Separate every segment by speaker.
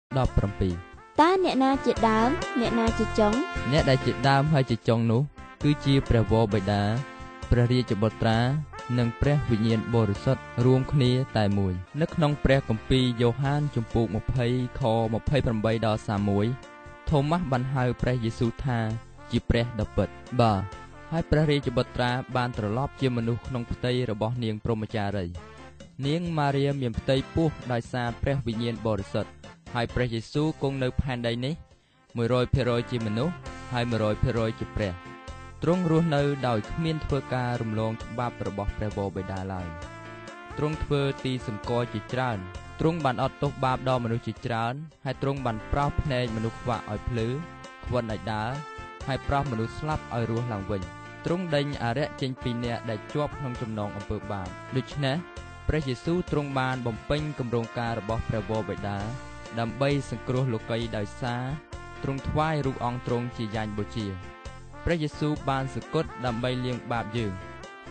Speaker 1: 17 តាអ្នកណាជាដើមអ្នកណាជាចុង
Speaker 2: អ្នកដែលជាដើមហើយជាចុងនោះគឺជាព្រះវរបិតាព្រះរាជបុត្រានិងព្រះវិញ្ញាណបរិសុទ្ធរួមគ្នាតែមួយនៅក្នុងព្រះគម្ពីរយ៉ូហានជំពូក20ខ28ដល់31ថូម៉ាស់បានហៅព្រះយេស៊ូវថាជាព្រះដ៏ពិតបាទហើយព្រះរាជបុត្រាបានត្រឡប់ជាមនុស្សក្នុងផ្ទៃរបស់នាងព្រហ្មចារីនាងម៉ារីមានផ្ទៃពោះដោយសារព្រះវិញ្ញាណបរិសុទ្ធហើយព្រះយេស៊ូវគង់នៅផែនដីនេះ 100% ជាមនុស្សហើយ 100% ជាព្រះទ្រង់រស់នៅដោយគ្មានធ្វើការរំលងច្បាប់របស់ព្រះវរបិតាឡើយទ្រង់ធ្វើទីសម្គាល់ជាច្រើនទ្រង់បានអត់ទោសបាបដល់មនុស្សជាច្រើនហើយទ្រង់បានប្រោសភ្នែកមនុស្សខ្វាក់ឲ្យភ្លឺខ្វិនឲ្យដើរហើយប្រោសមនុស្សស្លាប់ឲ្យរស់ឡើងវិញទ្រង់ដេញអារក្សចេញពីអ្នកដែលជាប់ក្នុងចំណងអំពើបាបដូច្នេះព្រះយេស៊ូវទ្រង់បានបំពេញគម្រោងការរបស់ព្រះវរបិតាដើម្បីសង្គ្រោះលោកីយ៍ដោយសារទ្រង់ថ្វាយរូបអង្គទ្រង់ជាយ៉ាញ់បូជាព្រះយេស៊ូវបានសគត់ដើម្បីលាងបាបយើង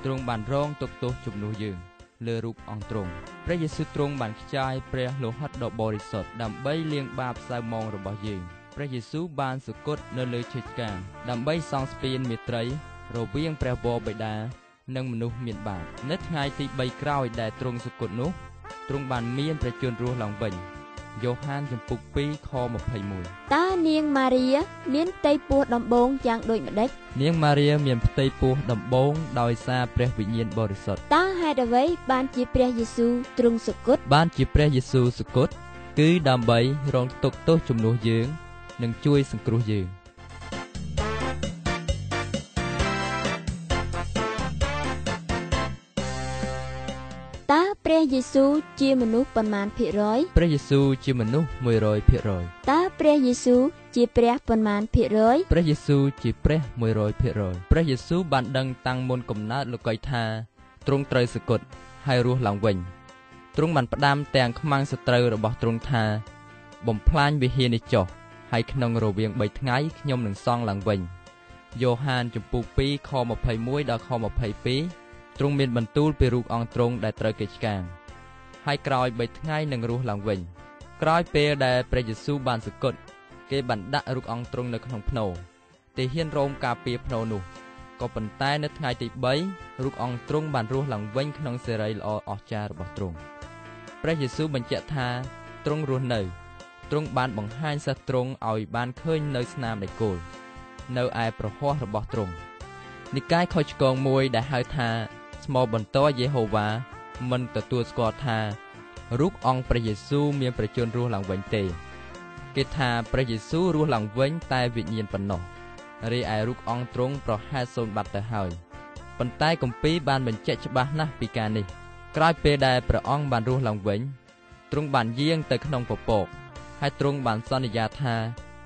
Speaker 2: ទ្រង់បានរងទុក្ខទោសជំនួសយើងលើរូបអង្គទ្រង់ព្រះយេស៊ូវទ្រង់បានខ្ចាយព្រះលោហិតដ៏បរិសុទ្ធដើម្បីលាងបាបសៅម៉ងរបស់យើងព្រះយេស៊ូវបានសគត់នៅលើឈើឆ្កាងដើម្បីសង់ស្ពានមេត្រីរវាងព្រះវរបិតានិងមនុស្សមានបាបនៅថ្ងៃទី3ក្រោយដែលទ្រង់សគត់នោះទ្រង់បានមានព្រះជន្មរស់ឡើងវិញយ៉ូហានជំពូក2ខ21
Speaker 1: តើនាងម៉ារីមានផ្ទៃពោះដំបងយ៉ាងដូចម្ដេច
Speaker 2: នាងម៉ារីមានផ្ទៃពោះដំបងដោយសារព្រះវិញ្ញាណបរិសុទ្ធ
Speaker 1: តើហេតុអ្វីបានជាព្រះយេស៊ូវទ្រង់សគត់
Speaker 2: បានជាព្រះយេស៊ូវសគត់គឺដើម្បីរងទុក្ខទោសជំនួសយើងនិងជួយសង្គ្រោះយើង
Speaker 1: តើព្រះយេស៊ូវជាមនុស្សប៉ុន្មានភាគរយ
Speaker 2: ព្រះយេស៊ូវជាមនុស្ស 100%
Speaker 1: តើព្រះយេស៊ូវជាព្រះប៉ុន្មានភាគរយ
Speaker 2: ព្រះយេស៊ូវជាព្រះ 100% ព្រះយេស៊ូវបានដឹងតាំងមុនកំណើតលោកីយ៍ថាទ្រង់ត្រូវសគត់ហើយរស់ឡើងវិញទ្រង់បានផ្ដាំទាំងខ្មាំងសត្រូវរបស់ទ្រង់ថាបំផ្លាញវិហារនេះចុះហើយក្នុងរវាង3ថ្ងៃខ្ញុំនឹងសង់ឡើងវិញយ៉ូហានជំពូក2ខ21ដល់ខ22ទ្រង់មានបន្ទូលពីរូបអង្គទ្រង់ដែលត្រូវគេឆ្កាងហើយក្រោយ3ថ្ងៃនឹងរស់ឡើងវិញក្រោយពេលដែលព្រះយេស៊ូវបានសគត់គេបានដាក់រូបអង្គទ្រង់នៅក្នុងភ្នោទាហានរ៉ូមការពារភ្នោនោះក៏ប៉ុន្តែនៅថ្ងៃទី3រូបអង្គទ្រង់បានរស់ឡើងវិញក្នុងសេរីល្អអស្ចារ្យរបស់ទ្រង់ព្រះយេស៊ូវបញ្ជាក់ថាទ្រង់រស់នៅទ្រង់បានបង្ហាញសិស្សទ្រង់ឲ្យបានឃើញនៅស្នាមដៃគោលនៅឯប្រហោះរបស់ទ្រង់និកាយខុសឆ្គងមួយដែលហៅថាស្មោបន្ទាយយេហូវ៉ាមិនទទួលស្គាល់ថារូបអង្គព្រះយេស៊ូវមានព្រះជន្មរស់ឡើងវិញទេគេថាព្រះយេស៊ូវរស់ឡើងវិញតែវិញ្ញាណប៉ុណ្ណោះរីឯរូបអង្គទ្រង់ប្រហែលសូន្យបាត់ទៅហើយប៉ុន្តែគម្ពីរបានបញ្ជាក់ច្បាស់ណាស់ពីការនេះក្រោយពេលដែលព្រះអង្គបានរស់ឡើងវិញទ្រង់បានយាងទៅក្នុងពពកហើយទ្រង់បានសន្យាថា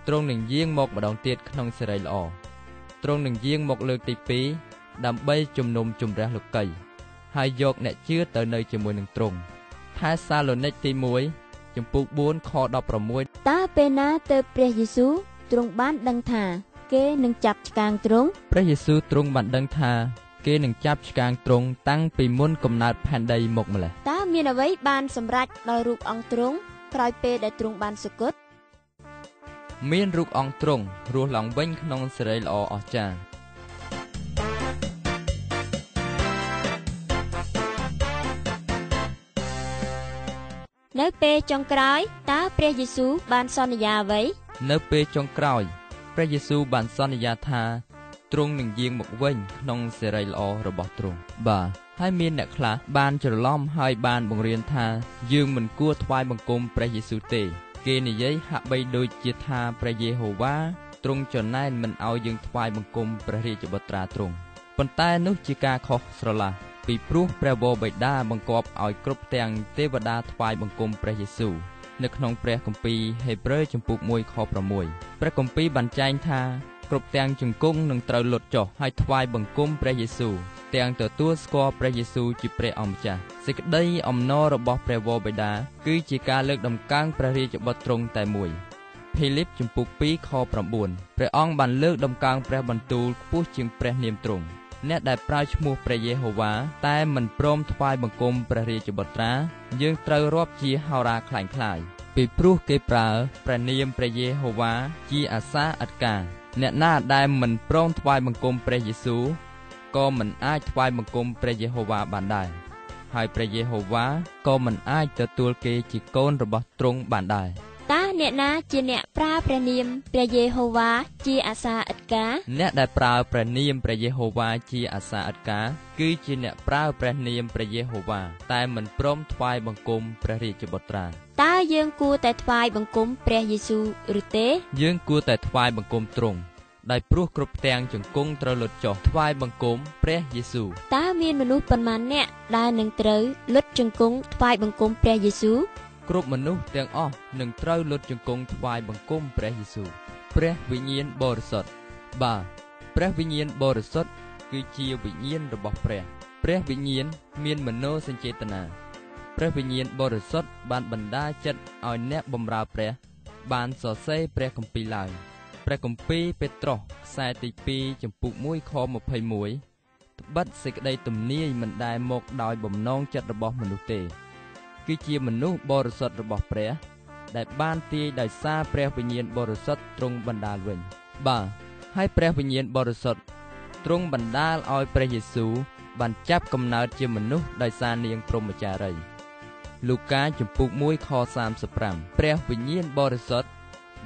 Speaker 2: ទ្រង់នឹងយាងមកម្ដងទៀតក្នុងសេរីល្អទ្រង់នឹងយាងមកលើកទី2ដើម្បីជំនុំជម្រះលោកីយ៍ហើយយកអ្នកជឿទៅនៅជាមួយនឹងទ្រង់ថែសាឡូនីកទី1ជំពូក4ខ16
Speaker 1: តើពេលណាទើបព្រះយេស៊ូវទ្រង់បានដឹងថាគេនឹងចាប់ឆ្កាងទ្រង់
Speaker 2: ព្រះយេស៊ូវទ្រង់បានដឹងថាគេនឹងចាប់ឆ្កាងទ្រង់តាំងពីមុនកំណើតផែនដីមកម្ល៉េះ
Speaker 1: តើមានអ្វីបានសម្រេចដោយរូបអង្គទ្រង់ក្រោយពេលដែលទ្រង់បានសគត់
Speaker 2: មានរូបអង្គទ្រង់រស់ឡើងវិញក្នុងសេរីល្អអស្ចារ្យ
Speaker 1: នៅពេលចុងក្រោយតើព្រះយេស៊ូវបានសន្យាអ្វី
Speaker 2: នៅពេលចុងក្រោយព្រះយេស៊ូវបានសន្យាថាទ្រង់នឹងយាងមកវិញក្នុងសេរីល្អរបស់ទ្រង់បាទហើយមានអ្នកខ្លះបានច្រឡំហើយបានបង្រៀនថាយើងមិនគួរថ្វាយបង្គំព្រះយេស៊ូវទេគេនិយាយហាក់បីដូចជាថាព្រះយេហូវ៉ាទ្រង់ចំណែនមិនឲ្យយើងថ្វាយបង្គំព្រះរាជបុត្រាទ្រង់ប៉ុន្តែនោះជាការខុសស្រឡះពីព្រោះព្រះវរបិតាបង្គាប់ឲ្យគ្រប់ទាំងទេវតាថ្វាយបង្គំព្រះយេស៊ូវនៅក្នុងព្រះគម្ពីរហេព្រើរជំពូក1ខ6ព្រះគម្ពីរបានចែងថាគ្រប់ទាំងជង្គង់នឹងត្រូវលុតចុះហើយថ្វាយបង្គំព្រះយេស៊ូវទាំងទទួលស្គាល់ព្រះយេស៊ូវជាព្រះអម្ចាស់សេចក្តីអំណររបស់ព្រះវរបិតាគឺជាការលើកដំកើងព្រះរាជបុត្រទ្រង់តែមួយភីលីបជំពូក2ខ9ព្រះអង្គបានលើកដំកើងព្រះបន្ទូលខ្ពស់ជាងព្រះនាមទ្រង់អ្នកដែលប្រើឈ្មោះព្រះយេហូវ៉ាតែមិនព្រមថ្វាយបង្គំព្រះរាជបុត្រាយើងត្រូវរាប់ជាហោរាខ្លែងខ្លាយ ពីព្រោះគេប្រើព្រះនាមព្រះយេហូវ៉ាជាអាសាឥតការអ្នកណាដែលមិនព្រមថ្វាយបង្គំព្រះយេស៊ូវក៏មិនអាចថ្វាយបង្គំព្រះយេហូវ៉ាបានដែរហើយព្រះយេហូវ៉ាក៏មិនអាចទទួលគេជាកូនរបស់ទ្រង់បានដែរ
Speaker 1: តើអ្នកណាជាអ្នកប្រើព្រះនាមព្រះយេហូវ៉ាជាអាសាឥតការ
Speaker 2: អ្នកដែលប្រើព្រះនាមព្រះយេហូវ៉ាជាអាសាឥតការគឺជាអ្នកប្រើព្រះនាមព្រះយេហូវ៉ាតែមិនព្រមថ្វាយបង្គំព្រះរាជបុត្រា
Speaker 1: តើយើងគួរតែថ្វាយបង្គំព្រះយេស៊ូវឬទេ
Speaker 2: យើងគួរតែថ្វាយបង្គំទ្រង់ដោយព្រោះគ្រប់ទាំងជង្គង់ត្រូវលុតចុះថ្វាយបង្គំព្រះយេស៊ូវ
Speaker 1: តើមានមនុស្សប៉ុន្មានអ្នកដែលនឹងត្រូវលុតជង្គង់ថ្វាយបង្គំព្រះយេស៊ូវ
Speaker 2: គ្រប់មនុស្សទាំងអស់នឹងត្រូវលុតជង្គង់ថ្វាយបង្គំព្រះយេស៊ូវព្រះវិញ្ញាណបរិសុទ្ធបាទព្រះវិញ្ញាណបរិសុទ្ធគឺជាវិញ្ញាណរបស់ព្រះវិញ្ញាណមានមនោសញ្ចេតនាព្រះវិញ្ញាណបរិសុទ្ធបានបណ្ដាចិត្តឲ្យអ្នកបម្រើព្រះបានសរសេរព្រះគម្ពីរឡើងព្រះគម្ពីរពេត្រុសខ្សែទី2ចំពុក1ខ21ត្បិតសេចក្តីទំនាយមិនដែលមកដោយបំណងចិត្តរបស់មនុស្សទេគឺជាមនុស្សបរិសុទ្ធរបស់ព្រះដែលបានទាយដោយសារព្រះវិញ្ញាណបរិសុទ្ធទ្រង់បណ្ដាលវិញបាទហើយព្រះវិញ្ញាណបរិសុទ្ធទ្រង់បណ្ដាលឲ្យព្រះយេស៊ូវបានចាប់កំណើតជាមនុស្សដោយសារនាងព្រហ្មចារីយ៍លូកាចំពុក1ខ35ព្រះវិញ្ញាណបរិសុទ្ធ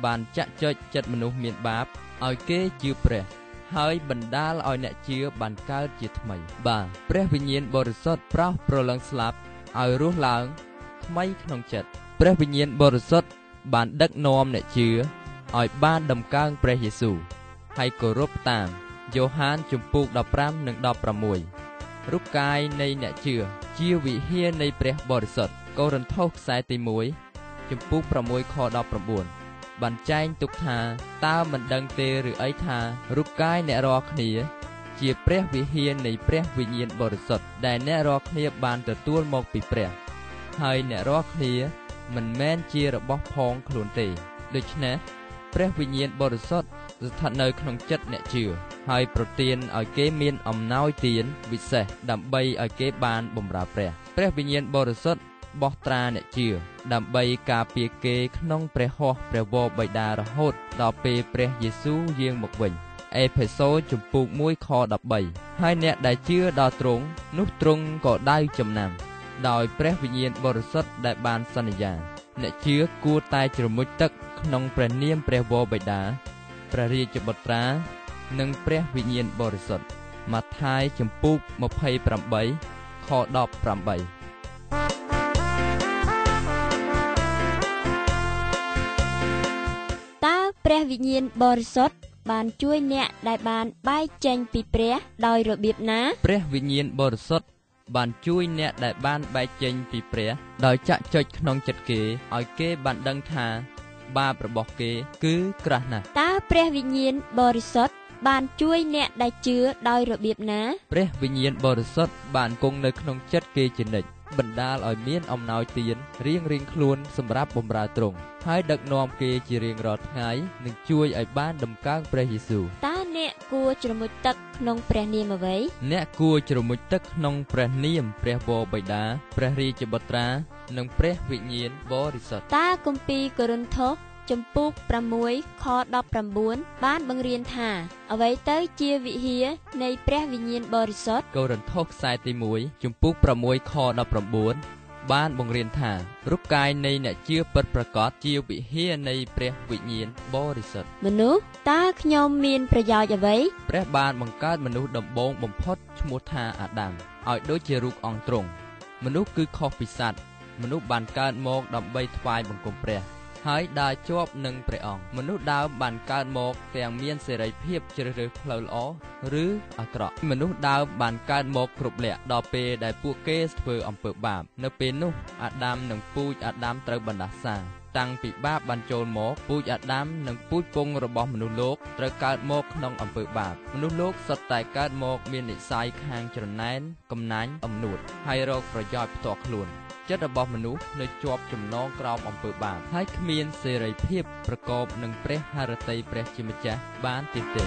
Speaker 2: បានចាក់ចុចចិត្តមនុស្សមានបាបឲ្យគេជឿព្រះហើយបណ្ដាលឲ្យអ្នកជឿបានកើតជាថ្មីបាទព្រះវិញ្ញាណបរិសុទ្ធប្រោសប្រឡងស្លាប់ឲ្យរស់ឡើងថ្មីក្នុងចិត្តព្រះវិញ្ញាណបរិសុទ្ធបានដឹកនាំអ្នកជឿឲ្យបានដំកើងព្រះយេស៊ូវហើយគោរពតាមយ៉ូហានជំពូក15និង16រូបកាយនៃអ្នកជឿជាវិហារនៃព្រះបរិសុទ្ធកូរិនថូសខ្សែទី1ជំពូក6ខ19បានចែងទុកថាតើមិនដឹងទេឬអីថារូបកាយអ្នករាល់គ្នាជាព្រះវិហារនៃព្រះវិញ្ញាណបរិសុទ្ធដែលអ្នករាល់គ្នាបានទទួលមកពីព្រះហើយអ្នករាល់គ្នាមិនមែនជារបស់ផងខ្លួនទេដូច្នេះព្រះវិញ្ញាណបរិសុទ្ធស្ថិតនៅក្នុងចិត្តអ្នកជឿហើយប្រទានឲ្យគេមានអំណោយទានវិសេសដើម្បីឲ្យគេបានបម្រើព្រះវិញ្ញាណបរិសុទ្ធបោះត្រាអ្នកជឿដើម្បីការពារគេក្នុងព្រះហស្ថព្រះវរបិតារហូតដល់ពេលព្រះយេស៊ូវយាងមកវិញអេផេសូជំពូក1ខ13ហើយអ្នកដែលជឿដល់ទ្រង់នោះទ្រង់ក៏ដៅចំណាំដោយព្រះវិញ្ញាណបរិសុទ្ធដែលបានសន្យាអ្នកជឿគួរតែជ្រមុជទឹកក្នុងព្រះនាមព្រះវរបិតាព្រះរាជបុត្រានិងព្រះវិញ្ញាណបរិសុទ្ធម៉ាថាយជំពូក28ខ18
Speaker 1: ព្រះវិញ្ញាណបរិសុទ្ធបានជួយអ្នកដែលបានបែកចេញពីព្រះដោយរបៀបណា
Speaker 2: ព្រះវិញ្ញាណបរិសុទ្ធបានជួយអ្នកដែលបានបែកចេញពីព្រះដោយចាក់ចុចក្នុងចិត្តគេឲ្យគេបានដឹងថាបាបរបស់គេគឺក្រាស់ណាស់
Speaker 1: តើព្រះវិញ្ញាណបរិសុទ្ធបានជួយអ្នកដែលជឿដោយរបៀបណា
Speaker 2: ព្រះវិញ្ញាណបរិសុទ្ធបានគង់នៅក្នុងចិត្តគេជានិច្ចបណ្ដាលឲ្យមានអំណោយទានរៀងៗខ្លួនសម្រាប់បម្រើទ្រង់ហើយដឹកនាំគេជារៀងរាល់ថ្ងៃនិងជួយឲ្យបានដំកើងព្រះយេស៊ូវ
Speaker 1: តើអ្នកគួរជ្រមុជទឹកក្នុងព្រះនាមអ្វី
Speaker 2: អ្នកគួរជ្រមុជទឹកក្នុងព្រះនាមព្រះវរបិតាព្រះរាជបុត្រានិងព្រះវិញ្ញាណបរិសុទ្ធ
Speaker 1: តើគម្ពីរកូរិនថូសជំពូក6ខ19បានបង្រៀនថាអ្វីទៅជាវិហារនៃព្រះវិញ្ញាណបរិសុទ្ធ
Speaker 2: កូរិនថូសខ្សែទី1ជំពូក6ខ19បានបង្រៀនថារូបកាយនៃអ្នកជឿពិតប្រាកដជាវិហារនៃព្រះវិញ្ញាណបរិសុទ្ធ
Speaker 1: មនុស្សតើខ្ញុំមានប្រយោជន៍អ្វី
Speaker 2: ព្រះបានបង្កើតមនុស្សដំបូងបំផុតឈ្មោះថាអាដាមឲ្យដូចជារូបអង្គទ្រង់មនុស្សគឺខុសពីសត្វមនុស្សបានកើតមកដើម្បីថ្វាយបង្គំព្រះហើយដើរជាប់នឹងព្រះអង្គមនុស្សដើមបានកើតមកទាំងមានសេរីភាពជ្រើសរើសផ្លូវល្អឬអាក្រក់មនុស្សដើមបានកើតមកគ្រប់លក្ខដល់ពេលដែលពួកគេធ្វើអំពើបាបនៅពេលនោះអាដាមនិងពូជអាដាមត្រូវបណ្ដាសាតាំងពីបាបបានចូលមកពូជអាដាមនិងពូជពងរបស់មនុស្សលោកត្រូវកើតមកក្នុងអំពើបាបមនុស្សលោកសុទ្ធតែកើតមកមាននិស្ស័យខាងច្រណែនកំណាញ់អំនួតហើយរកប្រយោជន៍ផ្ទាល់ខ្លួនចិត្តរបស់មនុស្សនៅជាប់ចំណងក្រោមអំពើបាបហើយគ្មានសេរីភាពប្រកបនឹងព្រះハរតីព្រះជាម្ចាស់បានទៀតទេ